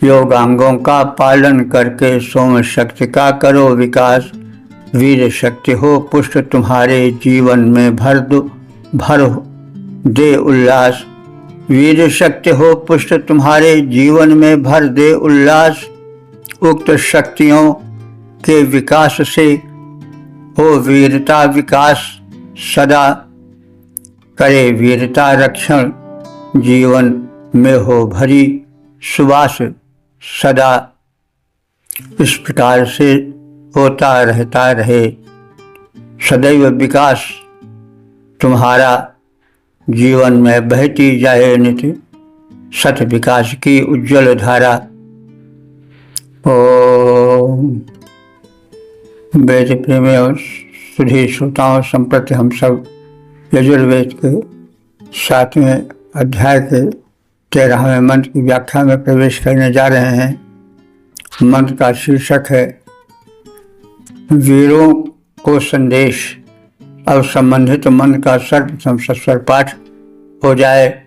योगांगों का पालन करके सोम शक्ति का करो विकास। वीर शक्ति हो पुष्ट तुम्हारे जीवन में भर दे उल्लास। वीर शक्ति हो पुष्ट तुम्हारे जीवन में भर दे उल्लास। उक्त शक्तियों के विकास से हो वीरता विकास सदा। करे वीरता रक्षण जीवन में हो भरी सुवास सदा। इस प्रकार से होता रहता रहे सदैव विकास तुम्हारा जीवन में बहती जाए नित्य सत विकास की उज्ज्वल धारा। ओम। वेद प्रेमी और सुधी श्रोताओं, संप्रति हम सब यजुर्वेद के 7वें अध्याय के 13वें मंत्र की व्याख्या में प्रवेश करने जा रहे हैं। मंत्र का शीर्षक है वीरों को संदेश। अब संबंधित मंत्र का सर्वप्रथम सस्वर पाठ हो जाए।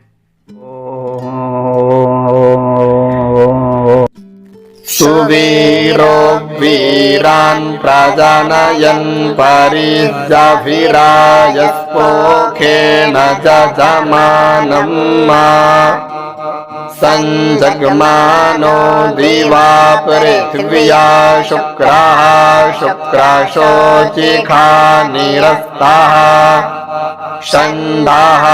सुवीरो वीरान् प्रजनयन् परिजाभिरायस्पोखेन जजमानं संजग्मानो दिवा पृथिव्या शुक्राः शुक्राशोचिखा निरस्ताः षण्डाः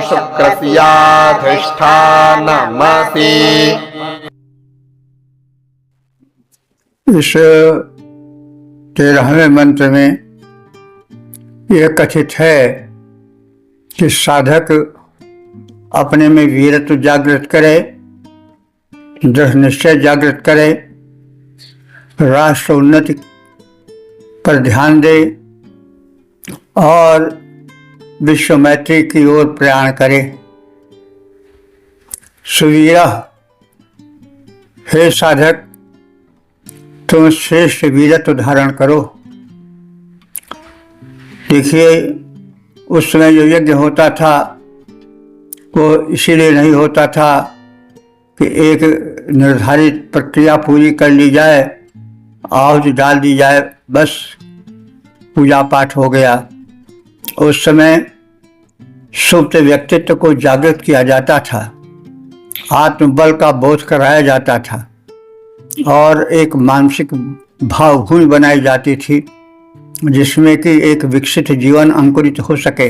शुक्रस्याधिष्ठानमसि। इस 13वें मंत्र में यह कथित है कि साधक अपने में वीरत्व जागृत करे, दृढ़ निश्चय जागृत करे, राष्ट्र उन्नति पर ध्यान दे और विश्व मैत्री की ओर प्रयाण करे। सुवीरा, हे साधक, तुम श्रेष्ठ वीरत्व धारण करो। देखिए, उस समय जो यज्ञ होता था वो इसीलिए नहीं होता था कि एक निर्धारित प्रक्रिया पूरी कर ली जाए, आहुति डाल दी जाए, बस पूजा पाठ हो गया। उस समय सुप्त व्यक्तित्व को जागृत किया जाता था, आत्मबल का बोध कराया जाता था और एक मानसिक भावभूमि बनाई जाती थी जिसमें कि एक विकसित जीवन अंकुरित हो सके।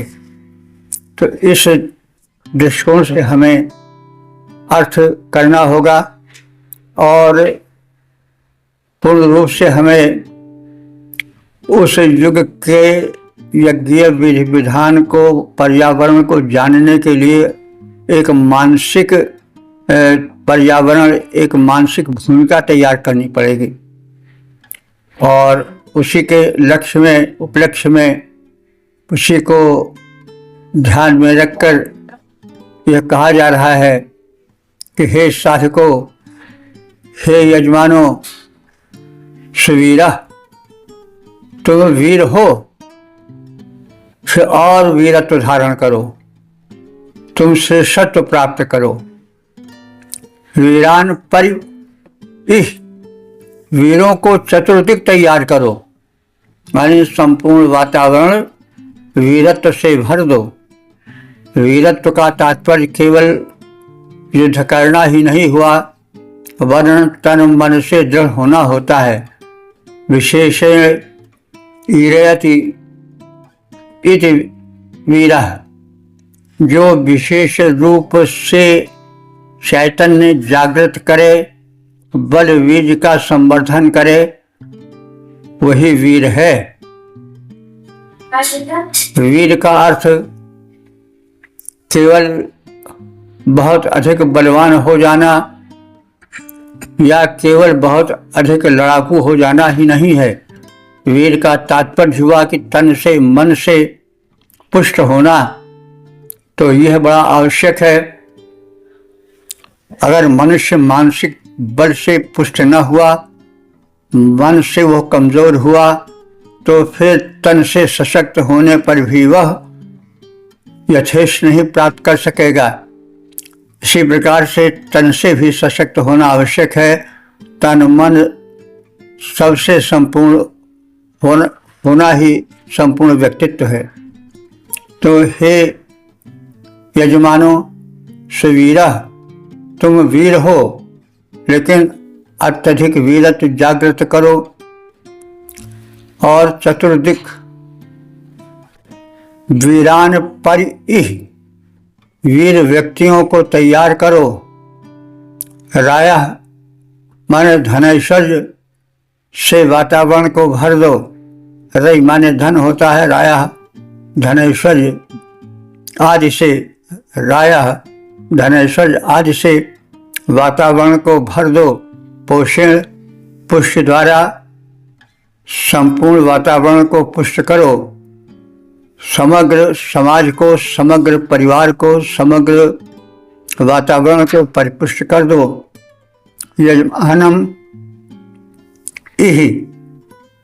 तो इस दृष्टिकोण से हमें अर्थ करना होगा और पूर्ण रूप से हमें उस युग के यज्ञीय विधि विधान को, पर्यावरण को जानने के लिए एक मानसिक पर्यावरण, एक मानसिक भूमिका तैयार करनी पड़ेगी और उसी के लक्ष्य में, उपलक्ष्य में, उसी को ध्यान में रखकर यह कहा जा रहा है कि हे साधकों, हे यजमानों, सुवीरा, तुम वीर हो, फिर और वीरत्व धारण करो, तुम श्रेष्ठत्व प्राप्त करो। वीरान परि, वीरों को चतुर्दिक तैयार करो, यानी संपूर्ण वातावरण वीरत्व से भर दो। वीरत्व का तात्पर्य केवल युद्ध करना ही नहीं हुआ, वरन तन मन से दृढ़ होना होता है। विशेषेण ईरयति इति वीरः, जो विशेष रूप से चैतन्य जागृत करे, बल वीर का संवर्धन करे, वही वीर है। वीर का अर्थ केवल बहुत अधिक बलवान हो जाना या केवल बहुत अधिक लड़ाकू हो जाना ही नहीं है। वीर का तात्पर्य हुआ कि तन से, मन से पुष्ट होना। तो यह बड़ा आवश्यक है। अगर मनुष्य मानसिक बल से पुष्ट न हुआ, मन से वो कमजोर हुआ, तो फिर तन से सशक्त होने पर भी वह यथेष्ट नहीं प्राप्त कर सकेगा। इसी प्रकार से तन से भी सशक्त होना आवश्यक है। तन मन सबसे संपूर्ण होना ही संपूर्ण व्यक्तित्व है। तो हे यजमानों, सुवीरा, तुम वीर हो, लेकिन अत्यधिक वीरत्व जागृत करो और चतुर्दिक वीरान परि, वीर व्यक्तियों को तैयार करो। राया माने धनैश्वर्य से वातावरण को भर दो। रई माने धन होता है, राया धनैश्वर्य आदि से, राया धनैश्वर्य आदि से वातावरण को भर दो। पोषण पुष्ट द्वारा संपूर्ण वातावरण को पुष्ट करो। समग्र समाज को, समग्र परिवार को, समग्र वातावरण को परिपुष्ट कर दो। यजमानम इहि,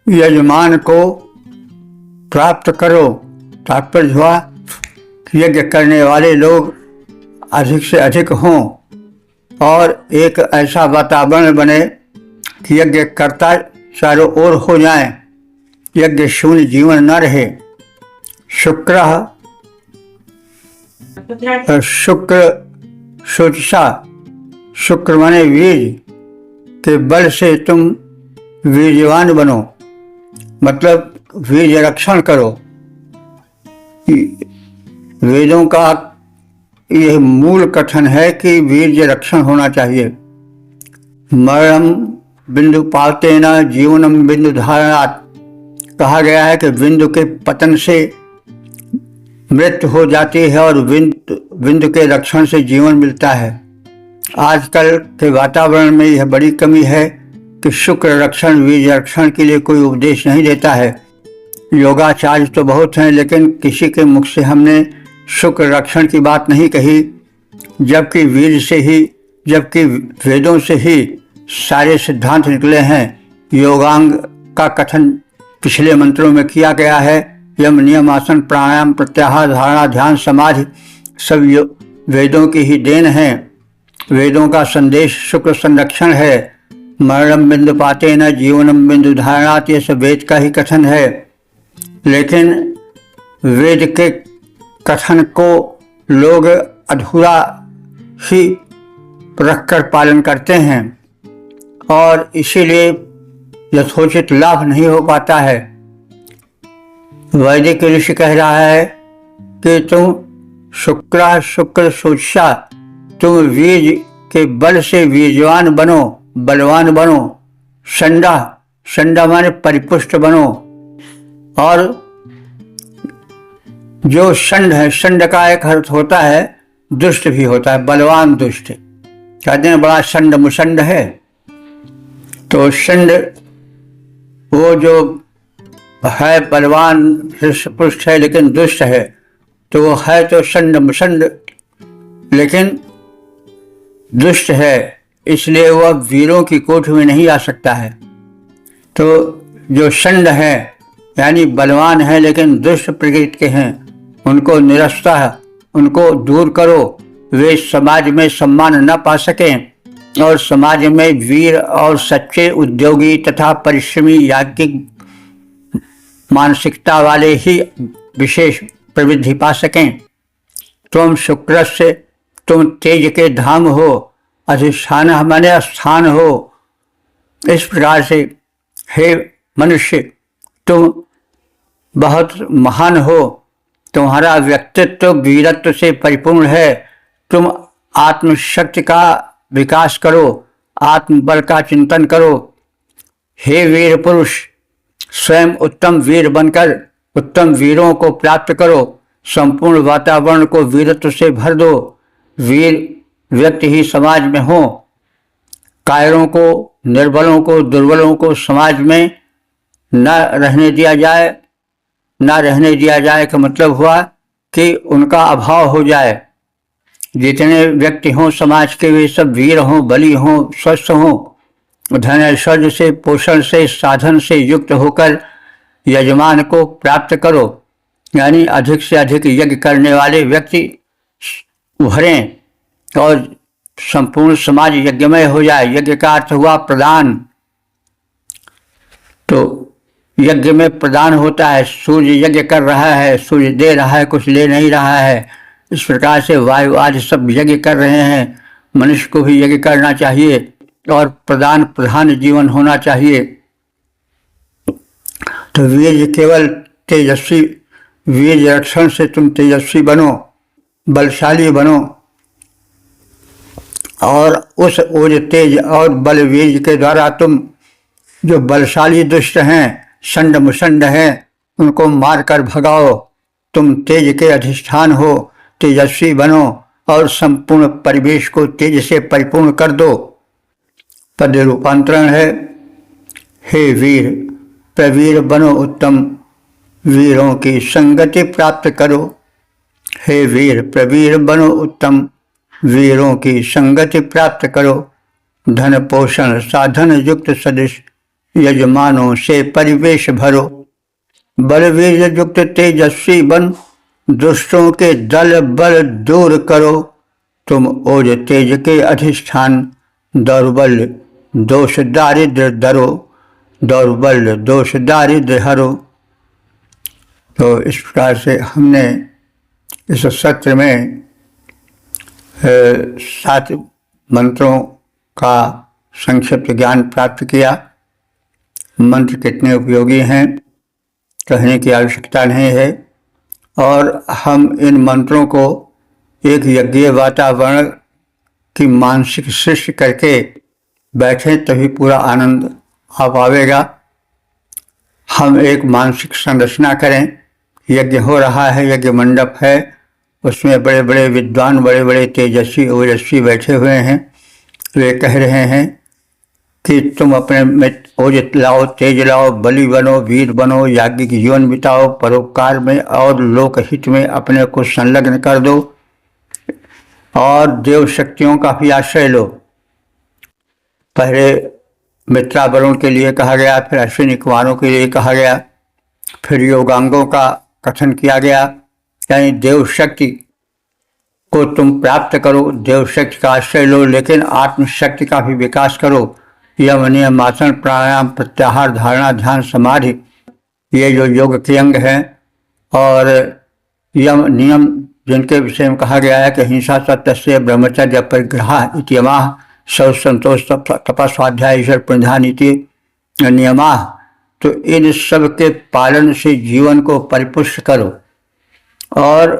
यजमान को प्राप्त करो। तात्पर्य हुआ यज्ञ करने वाले लोग अधिक से अधिक हों और एक ऐसा वातावरण बने कि यज्ञ करता चारों ओर हो जाए, यज्ञ शून्य जीवन न रहे। शुक्र शुचिषा, शुक्र माने वीर के बल से तुम वीर्यवान बनो, मतलब वीर्य रक्षण करो। वेदों का यह मूल कथन है कि वीर्य रक्षण होना चाहिए। मरणम बिंदु पातेन जीवनम बिंदु धारणात्, कहा गया है कि बिंदु के पतन से मृत्यु हो जाती है और बिंदु के रक्षण से जीवन मिलता है। आजकल के वातावरण में यह बड़ी कमी है कि शुक्र रक्षण, वीर्य रक्षण के लिए कोई उपदेश नहीं देता है। योगाचार्य तो बहुत हैं, लेकिन किसी के मुख से हमने शुक्र रक्षण की बात नहीं कही, जबकि वीर से ही, जबकि वेदों से ही सारे सिद्धांत निकले हैं। योगांग का कथन पिछले मंत्रों में किया गया है। यम, नियम, आसन, प्राणायाम, प्रत्याहार, धारणा, ध्यान, समाधि सब वेदों की ही देन है। वेदों का संदेश शुक्र संरक्षण है। मरणम बिंदु पाते न जीवनम बिंदु धारणात, ये सब वेद का ही कथन है। लेकिन वेद के कथन को लोग अधूरा ही रखकर पालन करते हैं और इसीलिए यथोचित लाभ नहीं हो पाता है। वैदिक ऋषि कह रहा है कि तुम शुक्र सोचा, तुम वीर के बल से वीरवान बनो, बलवान बनो। संडा माने परिपुष्ट बनो। और जो षंड है, षंड का एक अर्थ होता है दुष्ट भी होता है, बलवान दुष्ट। कहते हैं बड़ा षंड मुषंड है, तो षंड वो जो है बलवान पुष्ट है लेकिन दुष्ट है, तो वो है तो षंड मुषंड लेकिन दुष्ट है, इसलिए वह वीरों की कोठ में नहीं आ सकता है। तो जो षंड है यानी बलवान है लेकिन दुष्ट प्रकृति के हैं, उनको निरस्ता है, उनको दूर करो। वे समाज में सम्मान न पा सकें और समाज में वीर और सच्चे उद्योगी तथा परिश्रमी याज्ञिक मानसिकता वाले ही विशेष प्रवृद्धि पा सकें। तुम शुक्र से, तुम तेज के धाम हो, अधिष्ठान माने स्थान हो। इस प्रकार से हे मनुष्य, तुम बहुत महान हो, तुम्हारा व्यक्तित्व वीरत्व से परिपूर्ण है। तुम आत्मशक्ति का विकास करो, आत्मबल का चिंतन करो। हे वीर पुरुष, स्वयं उत्तम वीर बनकर उत्तम वीरों को प्राप्त करो। संपूर्ण वातावरण को वीरत्व से भर दो। वीर व्यक्ति ही समाज में हो। कायरों को, निर्बलों को, दुर्बलों को समाज में न रहने दिया जाए। न रहने दिया जाए का मतलब हुआ कि उनका अभाव हो जाए। जितने व्यक्ति हों समाज के, वे सब वीर हों, बली हों, स्वस्थ हों, धन ऐश्वर्य से, पोषण से, साधन से युक्त होकर यजमान को प्राप्त करो। यानी अधिक से अधिक यज्ञ करने वाले व्यक्ति उभरें और संपूर्ण समाज यज्ञमय हो जाए। यज्ञ का अर्थ हुआ प्रदान। तो यज्ञ में प्रदान होता है। सूर्य यज्ञ कर रहा है, सूर्य दे रहा है, कुछ ले नहीं रहा है। इस प्रकार से वायु आदि सब यज्ञ कर रहे हैं। मनुष्य को भी यज्ञ करना चाहिए और प्रधान जीवन होना चाहिए। तो वीर केवल तेजस्वी, वीर रक्षण से तुम तेजस्वी बनो, बलशाली बनो और उस ओज तेज और बल वीर के द्वारा तुम जो बलशाली दुष्ट हैं, षंड मुषंड हैं, उनको मारकर भगाओ। तुम तेज के अधिष्ठान हो, तेजस्वी बनो और संपूर्ण परिवेश को तेज से परिपूर्ण कर दो। पद रूपांतरण है, हे वीर प्रवीर बनो उत्तम, वीरों की संगति प्राप्त करो। हे वीर प्रवीर बनो उत्तम, वीरों की संगति प्राप्त करो। धन पोषण साधन युक्त सदृश यजमानों से परिवेश भरो। बलवीर युक्त तेजस्वी बन, दुष्टों के दल बल दूर करो। तुम ओज तेज के अधिष्ठान, दौर्बल्य दोष दारिद्र दरो, दौर्बल्य दोष दारिद्र हरो। तो इस प्रकार से हमने इस सत्र में 7 मंत्रों का संक्षिप्त ज्ञान प्राप्त किया। मंत्र कितने उपयोगी हैं कहने की आवश्यकता नहीं है, और हम इन मंत्रों को एक यज्ञीय वातावरण की मानसिक सृष्टि करके बैठें तभी पूरा आनंद आ पावेगा। हम एक मानसिक संरचना करें। यज्ञ हो रहा है, यज्ञ मंडप है, उसमें बड़े बड़े विद्वान, बड़े बड़े तेजस्वी ओजस्वी बैठे हुए हैं। वे कह रहे हैं कि तुम अपने में ओज लाओ, तेज लाओ, बलि बनो, वीर बनो, याज्ञिक जीवन बिताओ, परोपकार में और लोकहित में अपने को संलग्न कर दो और देव शक्तियों का भी आश्रय लो। पहले मित्रावरुण के लिए कहा गया, फिर अश्विनी कुमारों के लिए कहा गया, फिर योगांगों का कथन किया गया। यानी देव शक्ति को तुम प्राप्त करो, देव शक्ति का आश्रय लो, लेकिन आत्मशक्ति का भी विकास करो। यम, नियम, आसन, प्राणायाम, प्रत्याहार, धारणा, ध्यान, समाधि, ये जो योग के अंग हैं, और यम नियम जिनके विषय में कहा गया है कि हिंसा, सत्य, ब्रह्मचर्य, परिग्रह इत्यमाह, शौच, संतोष, तप, स्वाध्याय, ईश्वर प्रणिधान इति नियमाः, तो इन सब के पालन से जीवन को परिपुष्ट करो, और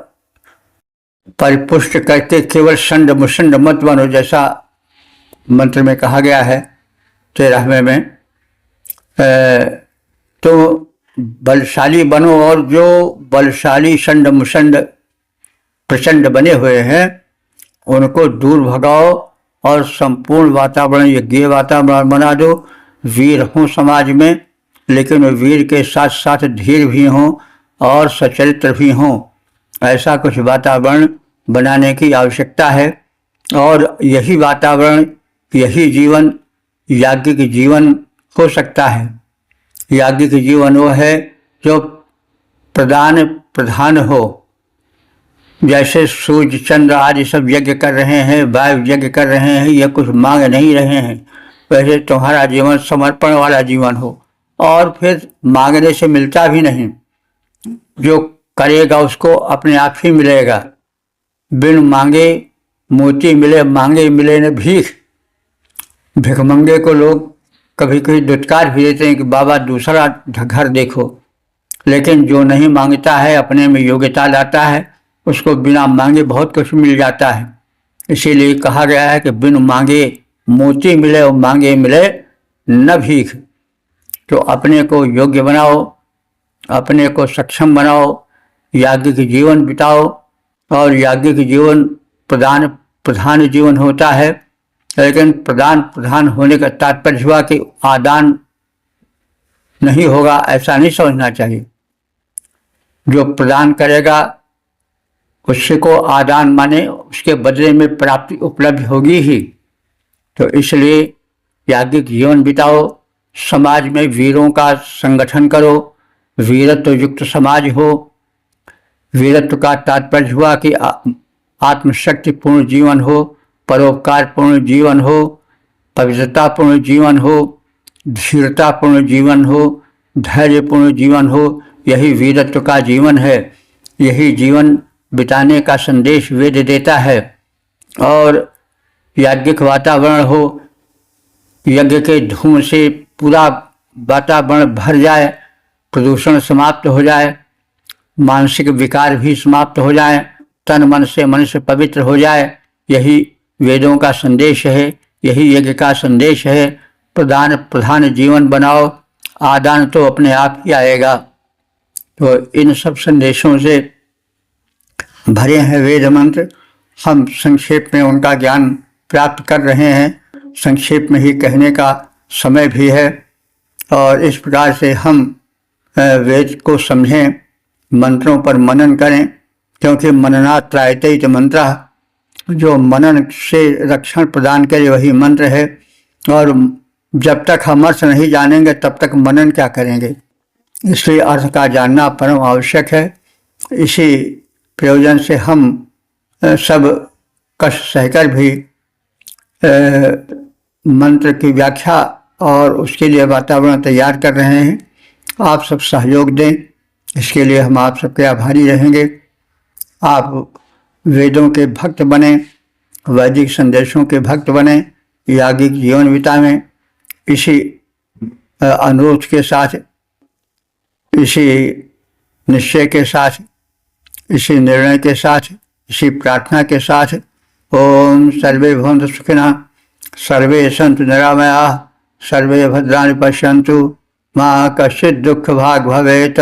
परिपुष्ट करके केवल संड मुसंड मत बनो, जैसा मंत्र में कहा गया है 13वें में। तो बलशाली बनो, और जो बलशाली संड मुसंड प्रचंड बने हुए हैं उनको दूर भगाओ, और संपूर्ण वातावरण यज्ञ वातावरण बना दो। वीर हों समाज में, लेकिन वीर के साथ साथ धीर भी हों और सचरित्र भी हों, ऐसा कुछ वातावरण बनाने की आवश्यकता है। और यही वातावरण, यही जीवन याज्ञिक जीवन हो सकता है। याज्ञिक जीवन वो है जो प्रधान हो। जैसे सूर्य, चंद्र आदि सब यज्ञ कर रहे हैं, वायु यज्ञ कर रहे हैं, ये कुछ मांग नहीं रहे हैं, वैसे तुम्हारा जीवन समर्पण वाला जीवन हो, और फिर मांगने से मिलता भी नहीं। जो करेगा उसको अपने आप ही मिलेगा। बिन मांगे मोती मिले, मांगे मिले न भीख। भिखमंगे को लोग कभी कभी दुत्कार भी देते हैं कि बाबा दूसरा घर देखो, लेकिन जो नहीं मांगता है, अपने में योग्यता लाता है, उसको बिना मांगे बहुत कुछ मिल जाता है। इसीलिए कहा गया है कि बिन मांगे मोती मिले और मांगे मिले न भीख। तो अपने को योग्य बनाओ, अपने को सक्षम बनाओ, याज्ञिक जीवन बिताओ। और याज्ञिक जीवन प्रधान जीवन होता है, लेकिन प्रधान होने का तात्पर्य हुआ कि आदान नहीं होगा, ऐसा नहीं समझना चाहिए। जो प्रदान करेगा उससे को आदान माने उसके बदले में प्राप्ति उपलब्ध होगी ही। तो इसलिए याज्ञिक जीवन बिताओ, समाज में वीरों का संगठन करो, वीरत्व युक्त समाज हो। वीरत्व का तात्पर्य हुआ कि आत्मशक्तिपूर्ण जीवन हो, परोपकारपूर्ण जीवन हो, पवित्रतापूर्ण जीवन हो, धीरतापूर्ण जीवन हो, धैर्यपूर्ण जीवन हो। यही वीरत्व का जीवन है। यही जीवन बिताने का संदेश वेद देता है। और याज्ञिक वातावरण हो, यज्ञ के धूम से पूरा वातावरण भर जाए, प्रदूषण समाप्त हो जाए, मानसिक विकार भी समाप्त हो जाए, तन मन से मनुष्य पवित्र हो जाए। यही वेदों का संदेश है, यही यज्ञ का संदेश है। प्रधान जीवन बनाओ, आदान तो अपने आप ही आएगा। तो इन सब संदेशों से भरे हैं वेद मंत्र। हम संक्षेप में उनका ज्ञान प्राप्त कर रहे हैं। संक्षेप में ही कहने का समय भी है, और इस प्रकार से हम वेद को समझें, मंत्रों पर मनन करें, क्योंकि मननात् त्रायते मंत्र, जो मनन से रक्षण प्रदान करे वही मंत्र है। और जब तक हम अर्थ नहीं जानेंगे तब तक मनन क्या करेंगे। इसलिए अर्थ का जानना परम आवश्यक है। इसी प्रयोजन से हम सब कष्ट सहकर भी मंत्र की व्याख्या और उसके लिए वातावरण तैयार कर रहे हैं। आप सब सहयोग दें, इसके लिए हम आप सबके आभारी रहेंगे। आप वेदों के भक्त बने, वैदिक संदेशों के भक्त बने, याज्ञिक जीवन बिताएं। इसी अनुरोध के साथ, इसी निश्चय के साथ, इसी निर्णय के साथ, इसी प्रार्थना के साथ, ओम सर्वे भवन्तु सुखिनः, सर्वे सन्तु निरामयाः, सर्वे भद्राणि पश्यन्तु, मा कश्चित् दुःख भाग् भवेत्।